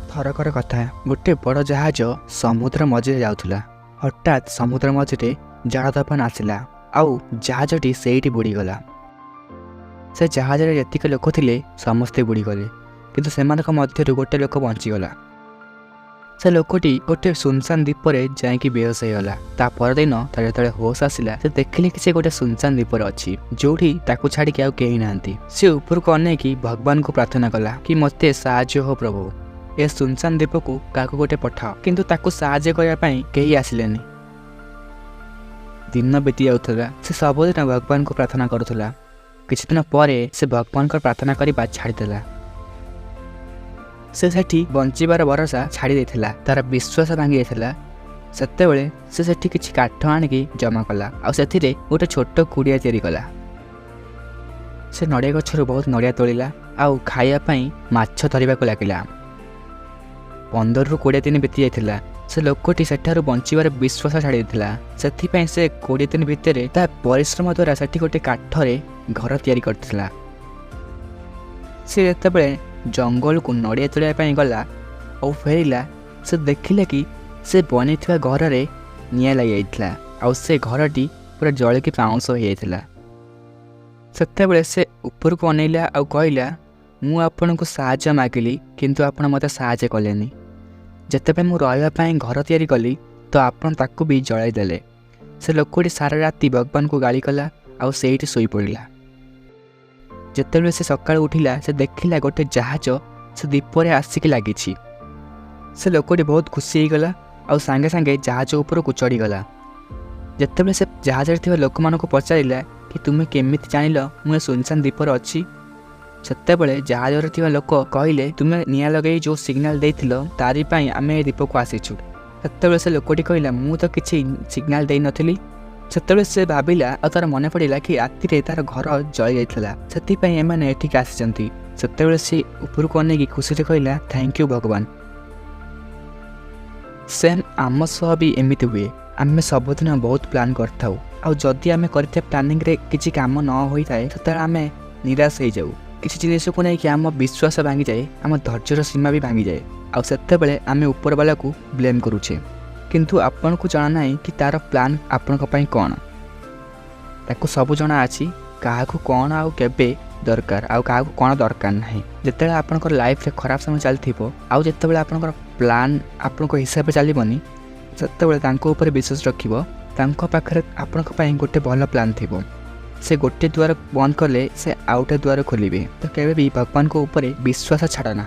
थरकर कथा गोटे बड़ जहाज समुद्र मझे जाउथुला। हठात समुद्र मझे जाड़ तूफान आसिला आउ जहाजटी सेठी बुड़ीगला। से जहाज जेतिक लोक थिले समस्ते बुड़ीगले किंतु सेमानक मध्यरु गोटे लोक बंचीगला। से लोकटी गोटे सुनसान द्वीपर जाइकी बेहोश होगला। ता परदिन तार जेतेबेले होश आसिला से देखिले कि से गोटे सुनसान द्वीपर अच्छी जोठी ताकू छाड़िकी आउ केही नाहांती। से उपरको अनेकी भगवान को प्रार्थना कला कि मते साहाय्य हो प्रभु, ए सुनसान द्वीप को क्या गोटे पठाओ, किंतु ताकू साहाय्य करने कहीं आसिलेनी। दिन बीती जाउथला, से सबुदिन भगवान को प्रार्थना करुला। किछि दिन पर से भगवान को प्रार्थना करबा छाड़ीदेला। से सेठी बंचीबार भरोसा छाड़ी देथिला, तार विश्वास भांगी जाइथिला। सेतेबेले से सेठी किछि काठ आनिकी जमा कला आ सेथिरे गोटे छोट कुड़िया तैयारी कला। से नड़िया गछरु बहुत नड़िया तोलिला आउ खाइया पई माछ धरिबाकु लागिला। 15 ରୁ 20 दिन बीती जाइथिला। से लोकटी सेठारु बंचीबार विश्वास छाड़ी देथिला। सेथिपई से 20 दिन भितर ता परिश्रम द्वारा सेठी गोटे काठरे घर तैयारी करथिला। से जेतेबेले जंगल को नड़िया तोड़ापी गला और फेरिला, से देखिला कि से बनी घर में निआ लगी जाइथिला आउ से घरटी पूरा जलिकी पाउंस हो जाइथिला। सेतेबेले से ऊपर को अनेला आउ कहला, मु आपन को साहाय्य मागिली किंतु आपण मते साहाय्य कलेनी। जेतेबेले मु रहिबा पई घर तैयारी कली तो आपण ताकू भी जळाई देले। से लोकटी सारा राति भगवान को गाली कला आउ सेठी सोई पड़िला। जेतेबेले से सकाळ उठिला से देखिला गोटे जहाज से द्वीपर आसिक लगी। से लोकटी बहुत खुशी होगला आउ सांगे सांगे जहाज ऊपर को चढ़ीगला। जेतेबेले से जहाज लोक मानक पचारिला कि तुम्हें केमिति जानिल मुझे सुनसान द्वीपर अच्छी, सेतेबेले जहाज लोक कहले तुम्हें निआ लगे जो सिग्नाल देथिलो तारी पई आमे द्वीप को आसीछु। सेतेबेले से लोकटी कहला, मु तो किछि सिग्नाल देई नथिली। सेतेबेले से भाविला और तार मन पड़ा कि राति तार घर जली जाइथिला, सेतिपई एमाने एठिक आसिचंती। सेतेबेले से ऊपर को अनेकी खुशी रे कहला, थैंक यू भगवान। सेम आम सह भी एमिति हुए। आमे सबुदिन बहुत प्लान करथाउ आ जदि आमे करथे प्लानिंग रे किछि काम न होई थाए ततरा आमे निराश हो जाऊ। किछि जिनिस को नै कि आम विश्वास भांगी जाए, आम धैर्यर सीमा भी भांगी जाए आ सेतेबेले आमे ऊपर वाला को ब्लेम करूछे। किंतु आपन को जाना नहीं कि तार प्लान आपन को पई कोन, ताको सब जना अछि काहाकू कोन आउ केबे दरकार आउ काहाकू कोन दरकार नहीं। जेतेबेले आपन को लाइफ रे खराब समय चलथिबो आउ जेतेबेले आपन को प्लान आपन को हिसाब से चलीबनी, सेतेबेले तांको ऊपर विश्वास रखिबो। तांको पाखरे आपन को पई गोटे भलो प्लान थिबो। से गोटे द्वार बंद कले से आउटे द्वार खोलिबे। तो केबे भी भगवान को ऊपर विश्वास छाड़ना।